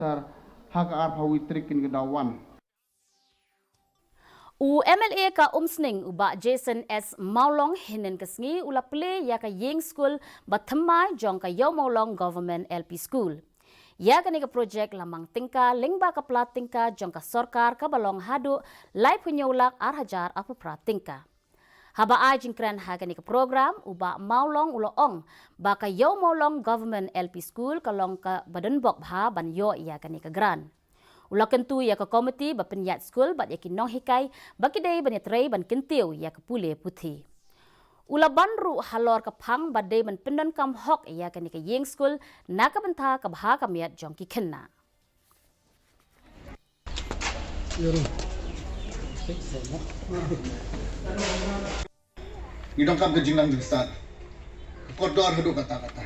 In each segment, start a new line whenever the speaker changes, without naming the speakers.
hak pawitrik kin kedawan.
MLA ka umsning uba Jason S. Iewmawlong hinen kesngi ula ple ya ka Iing Skul ba Thymmai jong ka Iewmawlong Government LP School. Ya ka ni ka projek lamang tingka lingba ka plat tingka jong ka sorkar ka balong hadu lai punyolak arhajar apa pra tingka. Haba ai jingkran ha ka ni ka program uba Iewmawlong ulo ong ba ka Iewmawlong Government LP School kalong ka badenbok bha ban yo ya ka ni ka gran. Ula kentu ya ke komiti ba penyat skul bat ya kinong hikai baki dei ban yatrai ban kentiu ya ke pule putih. Ula banru halor ke pang bat dei ban pendon kam hok ya ke ni ke Iing skul nak bentha ke bha kamiat jong ki kena.
Ngidong kam ke jinglang jingstad. Kodor hadu kata-kata.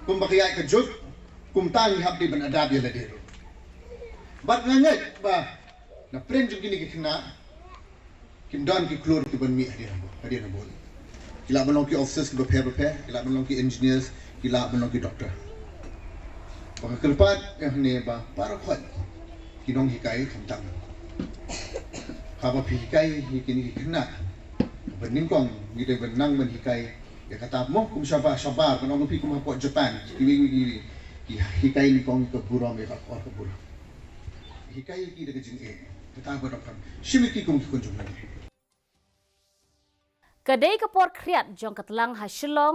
Kum bakiyai ke juk, kum tangi hab di ban adab ya ladiru. Bat ngangit ba na pren juk gini ke kena kim don ki klur ki ban mi hadir bol. Kila balong ki officers ki prepare, kila balong ki engineers, kila balong ki doctor. Baka kelpat ne ba para khot kinong hikai khamtang. Khaba hikai hikini ki kena. Bening kong gide benang ben hikai ya kata mo kum sabar kanong pi kum hapot Japan ki hikai ni kong ke burong ya ka burong. Hikai ki de jing kata ba dokam shimiki kum ki kunjung lagi.
Kedai kepor kriat jong ketelang ha Shillong